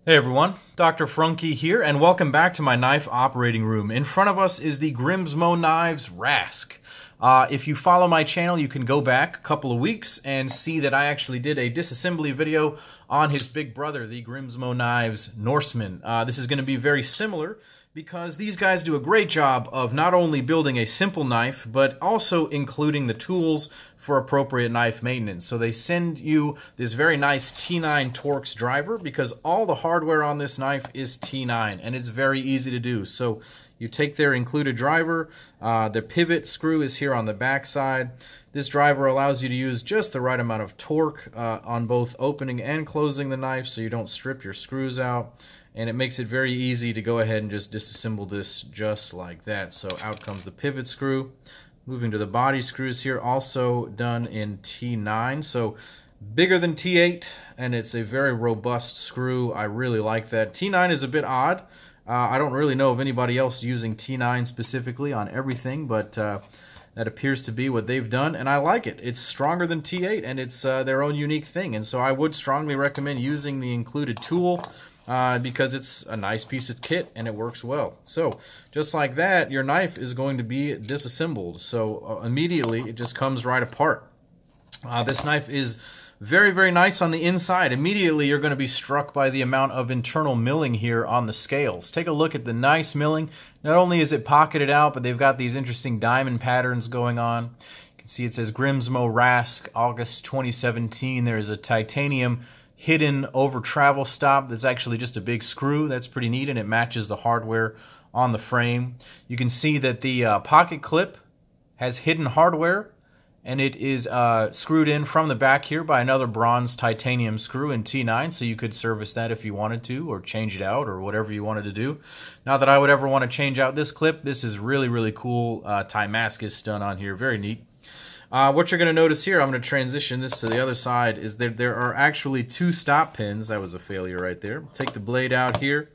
Hey everyone, Dr. Frunkey here, and welcome back to my knife operating room. In front of us is the Grimsmo Knives Rask. If you follow my channel, you can go back a couple of weeks and see that I actually did a disassembly video on his big brother, the Grimsmo Knives Norseman. This is going to be very similar because these guys do a great job of not only building a simple knife, but also including the tools for appropriate knife maintenance. So they send you this very nice T9 Torx driver because all the hardware on this knife is T9 and it's very easy to do. So you take their included driver, the pivot screw is here on the back side. This driver allows you to use just the right amount of torque on both opening and closing the knife so you don't strip your screws out. And it makes it very easy to go ahead and just disassemble this just like that. So out comes the pivot screw. Moving to the body screws here, also done in T9. So bigger than T8, and it's a very robust screw. I really like that. T9 is a bit odd. I don't really know of anybody else using T9 specifically on everything, but that appears to be what they've done, and I like it. It's stronger than T8, and it's their own unique thing. And so I would strongly recommend using the included tool because it's a nice piece of kit and it works well. So just like that, your knife is going to be disassembled. So immediately it just comes right apart. This knife is very, very nice on the inside. Immediately you're going to be struck by the amount of internal milling here on the scales. Take a look at the nice milling. Not only is it pocketed out, but they've got these interesting diamond patterns going on. You can see it says Grimsmo Rask, August 2017. There is a titanium hidden over travel stop that's actually just a big screw. That's pretty neat, and it matches the hardware on the frame. You can see that the pocket clip has hidden hardware, and it is screwed in from the back here by another bronze titanium screw in T9, so you could service that if you wanted to, or change it out, or whatever you wanted to do. Not that I would ever want to change out this clip. This is really, really cool Timascus done on here. Very neat. What you're going to notice here, I'm going to transition this to the other side, is that there are actually two stop pins. That was a failure right there. Take the blade out here.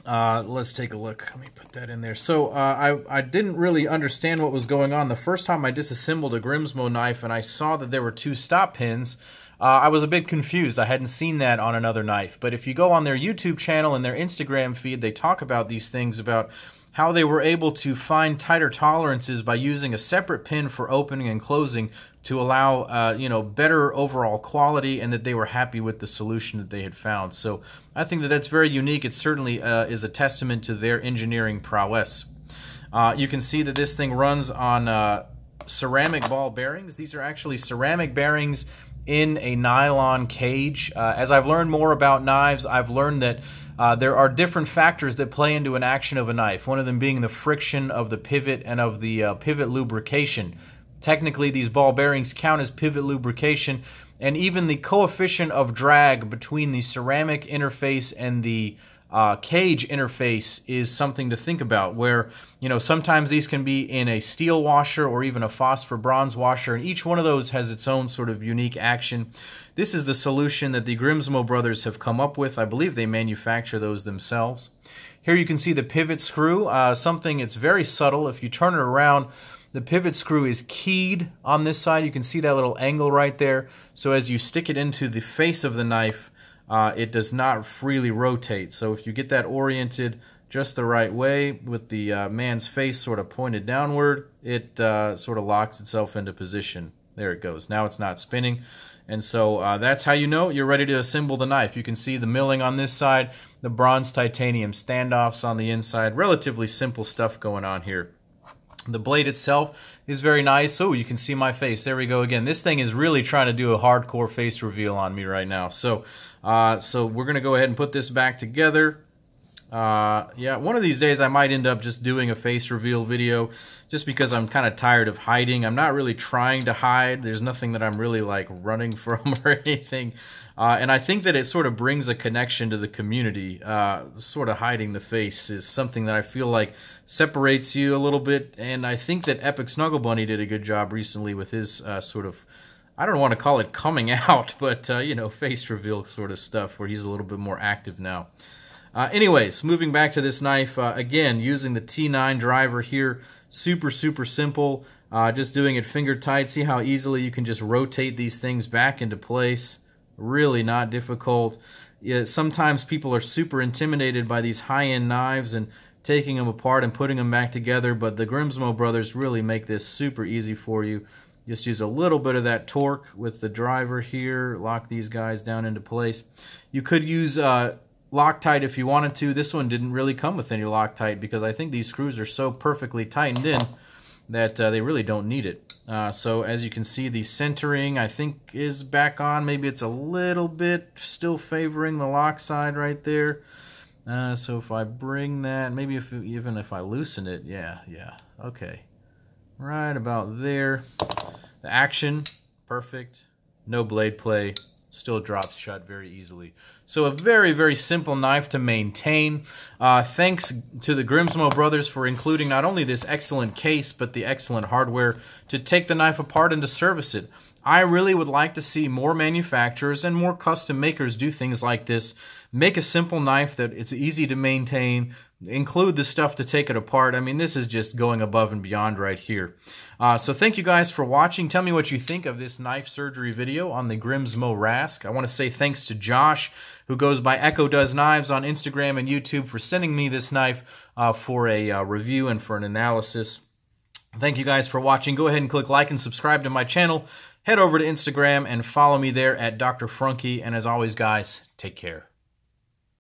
Let's take a look. Let me put that in there. So I didn't really understand what was going on the first time I disassembled a Grimsmo knife and I saw that there were two stop pins. I was a bit confused. I hadn't seen that on another knife. But if you go on their YouTube channel and their Instagram feed, they talk about these things, about how they were able to find tighter tolerances by using a separate pin for opening and closing to allow better overall quality, and that they were happy with the solution that they had found. So I think that that's very unique. It certainly is a testament to their engineering prowess. You can see that this thing runs on ceramic ball bearings. These are actually ceramic bearings in a nylon cage. As I've learned more about knives, I've learned that there are different factors that play into an action of a knife, one of them being the friction of the pivot and of the pivot lubrication. Technically, these ball bearings count as pivot lubrication, and even the coefficient of drag between the ceramic interface and the cage interface is something to think about, where sometimes these can be in a steel washer or even a phosphor bronze washer, and each one of those has its own sort of unique action. This is the solution that the Grimsmo brothers have come up with. I believe they manufacture those themselves. Here you can see the pivot screw, something it's very subtle. If you turn it around, the pivot screw is keyed on this side. You can see that little angle right there. So as you stick it into the face of the knife, it does not freely rotate. So if you get that oriented just the right way with the man's face sort of pointed downward, it sort of locks itself into position. There it goes. Now it's not spinning. And so that's how you know you're ready to assemble the knife. You can see the milling on this side, the bronze titanium standoffs on the inside. Relatively simple stuff going on here. The blade itself is very nice. Oh, you can see my face. There we go again. This thing is really trying to do a hardcore face reveal on me right now. So we're going to go ahead and put this back together. Yeah, one of these days I might end up just doing a face reveal video just because I'm kind of tired of hiding. I'm not really trying to hide. There's nothing that I'm really like running from or anything. And I think that it sort of brings a connection to the community. Sort of hiding the face is something that I feel like separates you a little bit. And I think that Epic Snuggle Bunny did a good job recently with his sort of, I don't want to call it coming out, but face reveal sort of stuff where he's a little bit more active now. Anyways, moving back to this knife, again, using the T9 driver here, super, super simple. Just doing it finger tight. See how easily you can just rotate these things back into place. Really not difficult. Yeah, sometimes people are super intimidated by these high-end knives and taking them apart and putting them back together, but the Grimsmo brothers really make this super easy for you. Just use a little bit of that torque with the driver here, lock these guys down into place. You could use Loctite if you wanted to. This one didn't really come with any Loctite because I think these screws are so perfectly tightened in that they really don't need it. So as you can see, the centering I think is back on. Maybe it's a little bit still favoring the lock side right there. So if I bring that, maybe even if I loosen it, yeah, okay. Right about there. The action, perfect. No blade play. Still drops shut very easily. So a very, very simple knife to maintain. Thanks to the Grimsmo brothers for including not only this excellent case, but the excellent hardware to take the knife apart and to service it. I really would like to see more manufacturers and more custom makers do things like this. Make a simple knife that it's easy to maintain. Include the stuff to take it apart. I mean, this is just going above and beyond right here. So thank you guys for watching. Tell me what you think of this knife surgery video on the Grimsmo Rask. I want to say thanks to Josh, who goes by Echo Does Knives on Instagram and YouTube, for sending me this knife for a review and for an analysis. Thank you guys for watching. Go ahead and click like and subscribe to my channel. Head over to Instagram and follow me there at Dr. Frunkey. And as always, guys, take care.